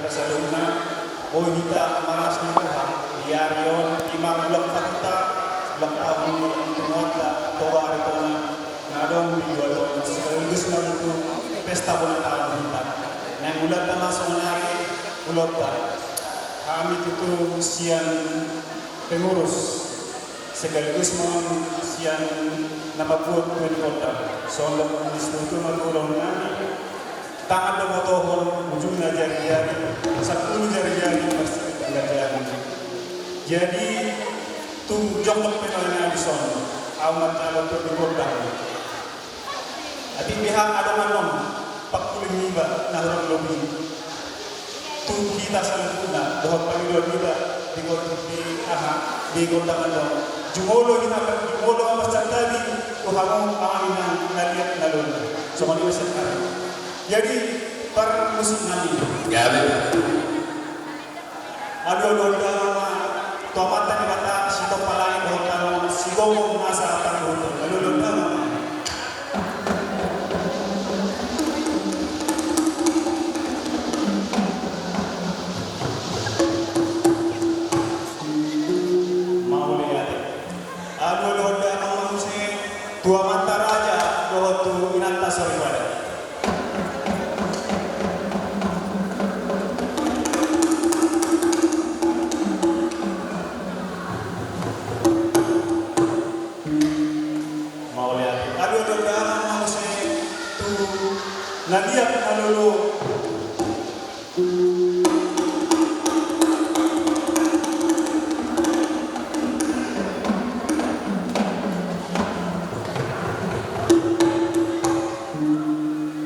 Barcelona, o kita malas nila diaryon imam ulang fakta ulang tahun tumuata toa ito na dong video sekaligus na itu pesta ulang tahun kita. Nah ulat na masonari ulat kami itu siang pengurus sekaligus siang nama buat kota. Soalnya institusi magulong namin tangan na motohon ujung na jari-jari 10 jari-jari pasti jari-jari. Jadi tunjong ng pinangyayari son amat alam to di kota. At pihak ada manong pagkuling iba na harang lobi. Tung kita sa luna doon Panginoon kita di kota manong. Jumolo kita jumolo ang masyadali kung hamong ang naliat na luna. So maniwasan ka. Jadi para musik nabi. Gabi. Ado tomata ni kata sito palagi bahwa sigong masa akan butuh. Lalu mau lihat. Ado musik tua mata raja bahwa tu inanta sorry. Naliat nalulu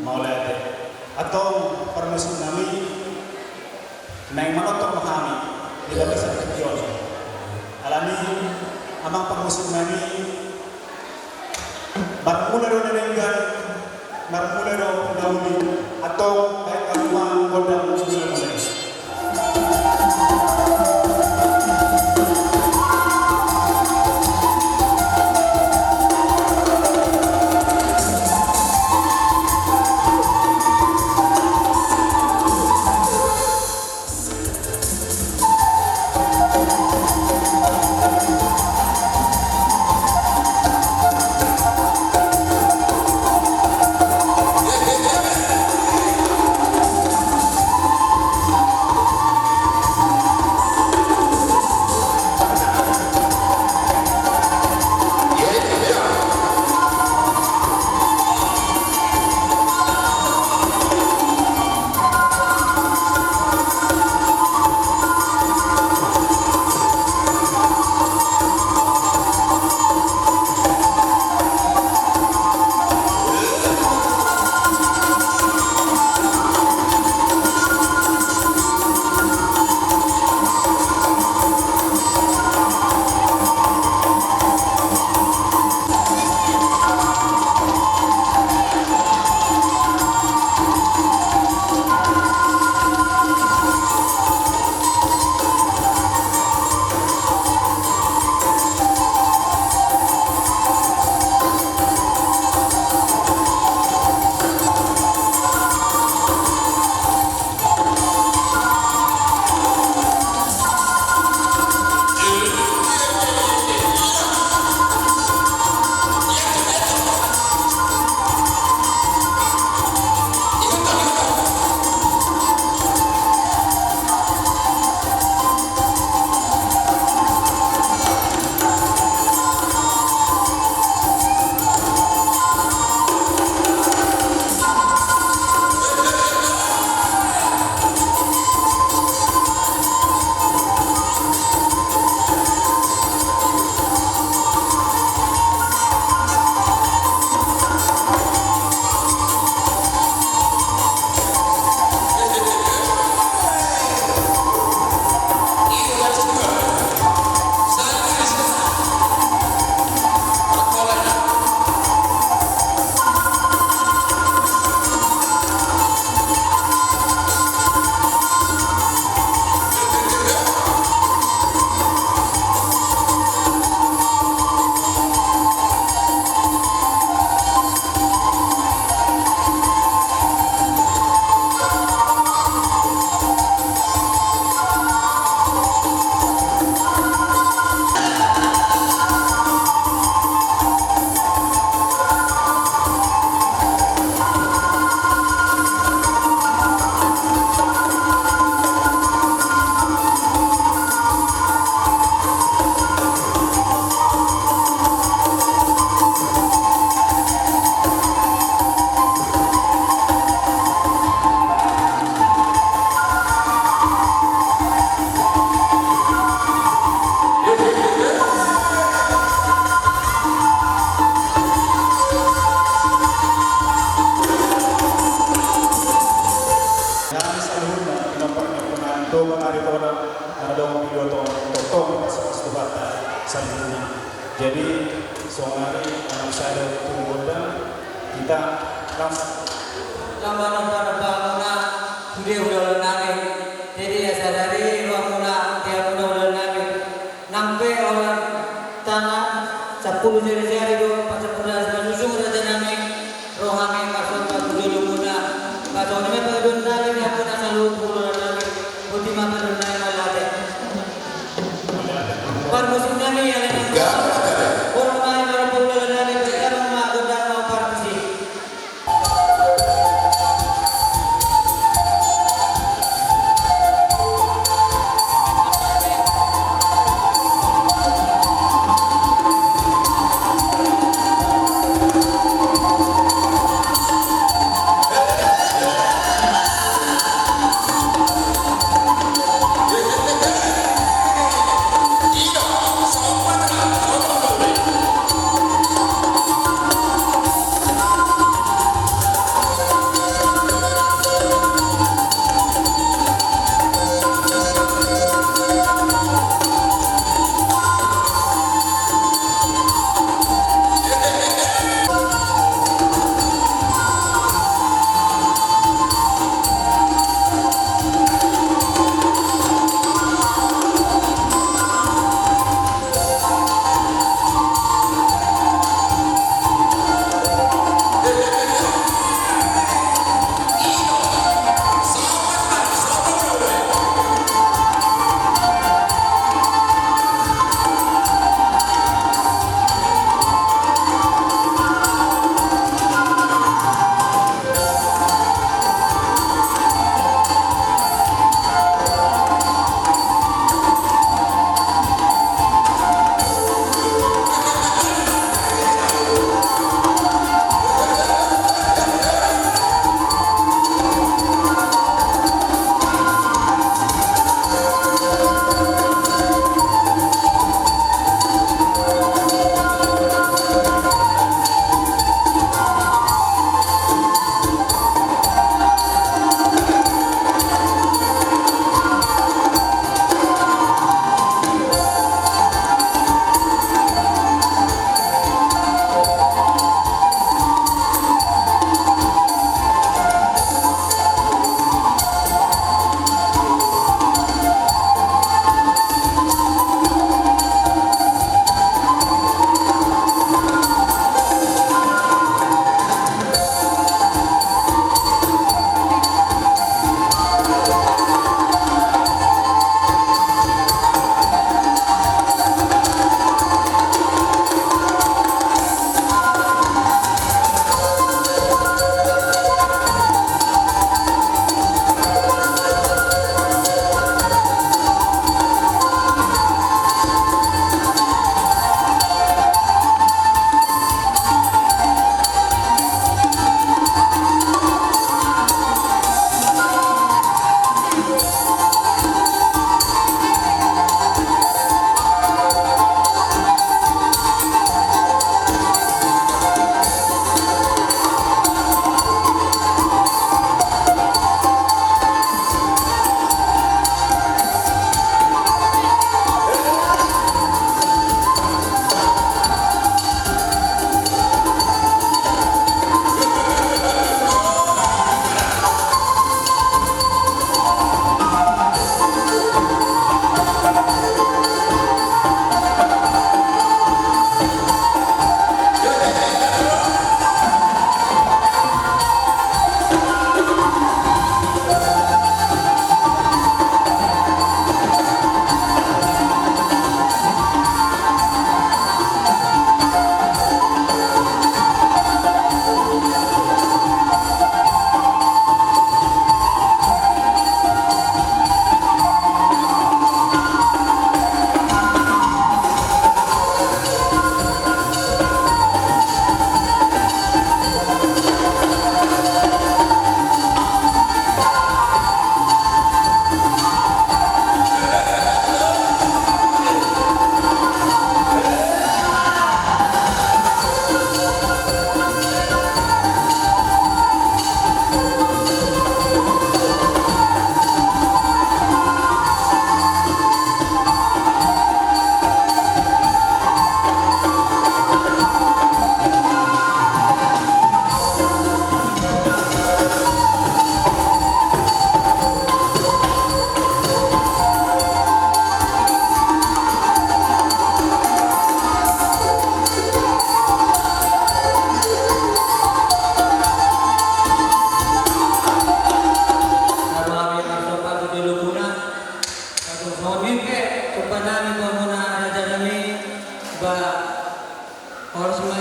mau lihat atau permusim kami naik manotok mahami tidak bisa terjual alami amang permusim kami bermula dari negara marmula daw dauli atau ay kamuang kodang susunod. pinapaknya penando menari orang nadong video totong pas bata selanjutnya. Jadi soalnya anak saya tunggu dan kita langsung lama muna sudah udah nari. Jadi ya sadari muna dia udah nari. Nampe orang tanah 10 jari-jari do pas susung raja nami rohani masuk ke dulu muna. Kalau ini pagdun nari dia pun selalu pulang nari. Buti mama nari malade. Par musim nami yang orang main orang pulang nari sekarang mah udah mau partisi.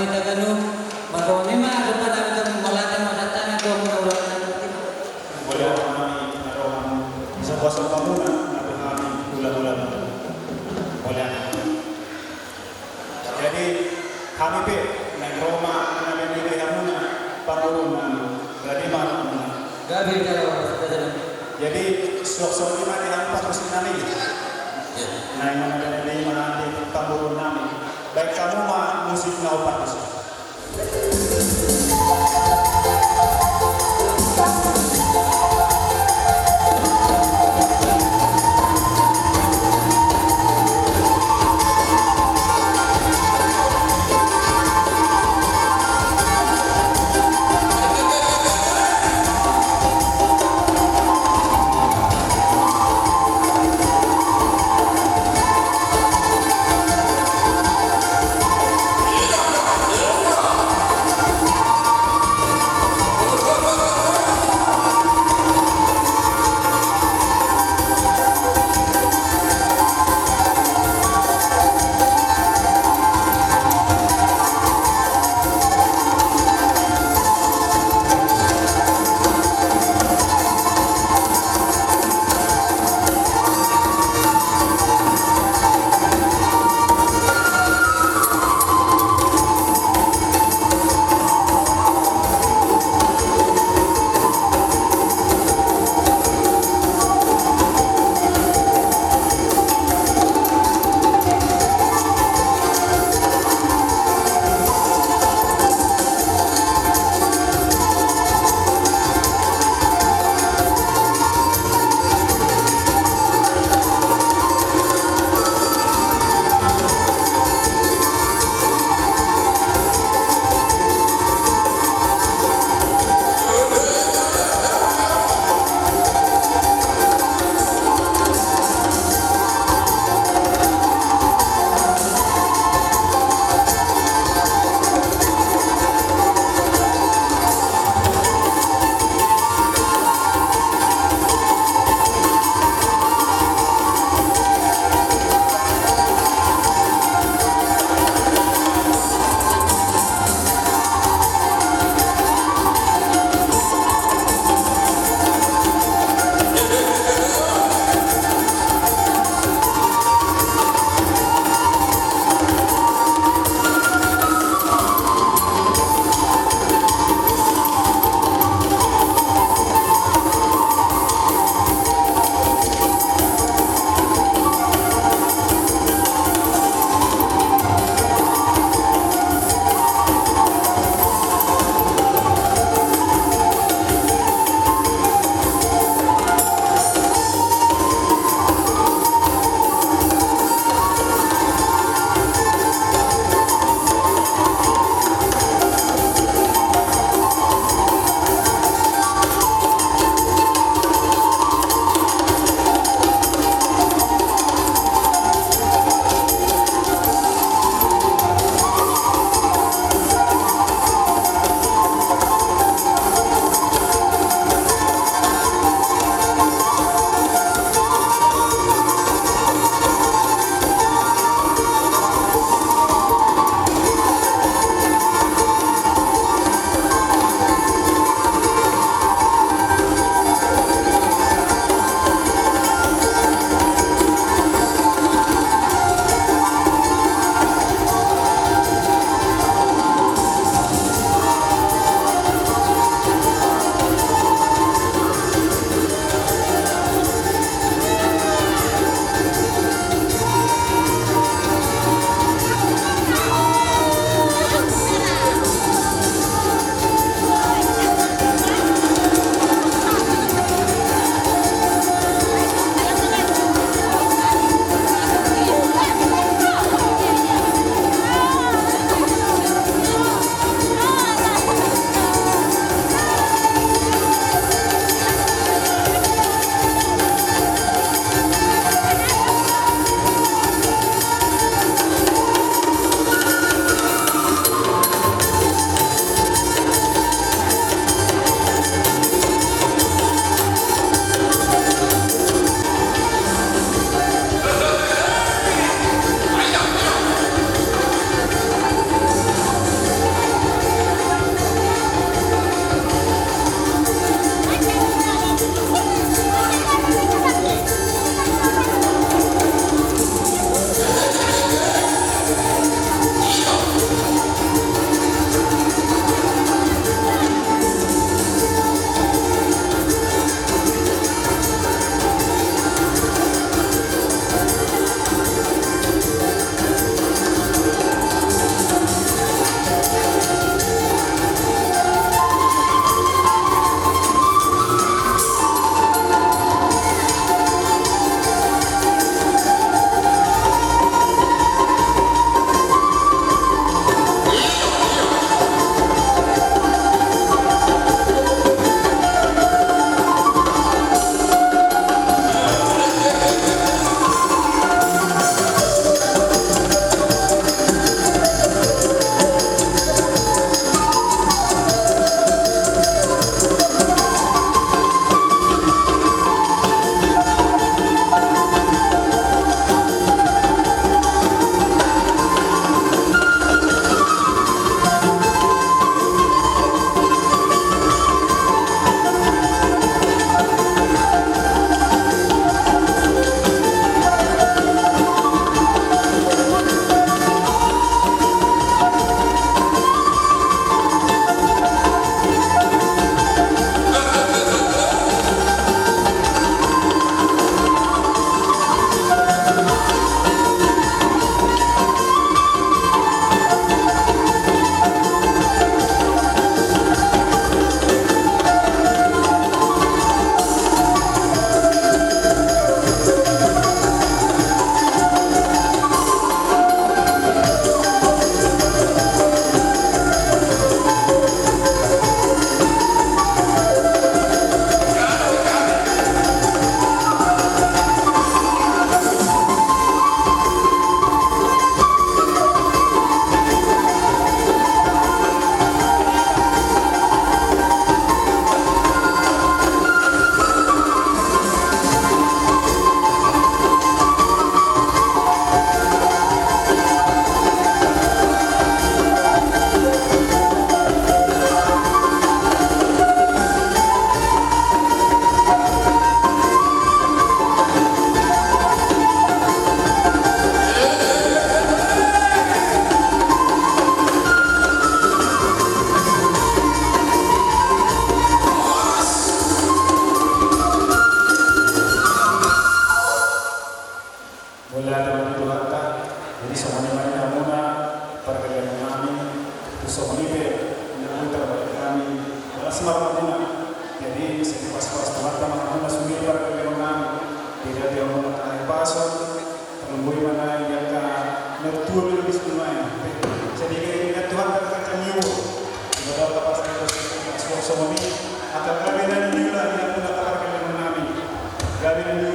kita ganun. Maroni mah depan kami malatan masatan itu mudah-mudahan nanti. Boleh kami naroon sa kuasa pamuna na kami ulan-ulan. Boleh. Jadi kami pe nag-Roma na nabibigay muna pangulong na Radima. Gabi kalau sudah. Jadi sok-sok lima dihampas terus namin. Nah, yang ada di mana di tambur namin. Baik kamu mah musik na upat.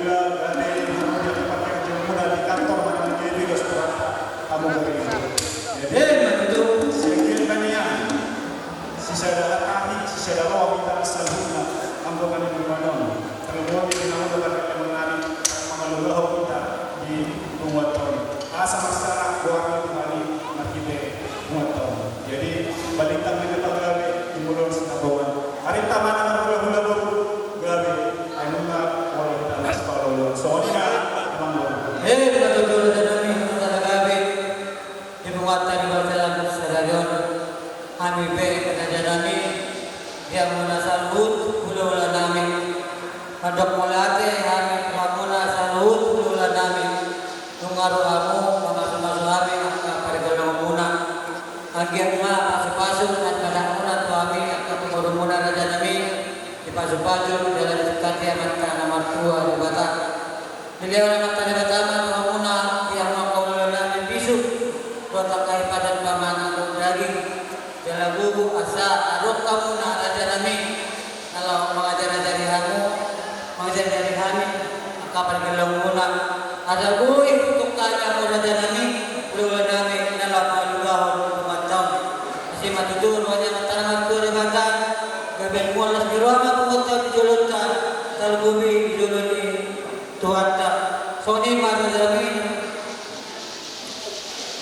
bila gade kemudian dipakai jemuna di kantor mana jadi dos kamu beri. Jadi itu sikil kanian sisa dalam kami sisa dalam kita asalnya ambo kami bermadam. Kemudian di nama kita mengenali mengelola kita di rumah tahun. Asa masalah keluarga kembali nakite rumah tahun. Jadi balikan kita gawe di mulon sinabawan. Hari taman hula-hula baru gawe ayunna wala kita separuh. Soalnya emang betul dan kami gawe dibuatan di dalam stadion kami be kami dia munasabut hula-hula nami Handok mulate kami mamuna salut hula nami tungaru amu masuk-masuk kami pada golong muna agian ma pasuk-pasuk dan pada muna kami akan muna raja nami di pasuk-pasuk dalam sekati amat kana martua di batak beliau nama tanda pertama muna yang mau nami bisu kota kai padan paman daging dalam buku asa arut kamu na raja nami kalau mengajar-ajari kamu mengajar dari kami kapan gelong muna ada gue untuk tanya muda nami dulu nami dalam malulah macam si matutun wajah mataramat tu rebatan gaben mulas di ruang pengotak juluntan talgubi juluni tuata soni mata nami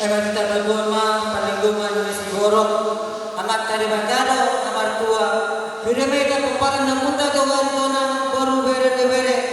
emang kita berguna paling guma nulis borok amat tadi bacaro amat tua Bire mereka kepalan na punta to baru bere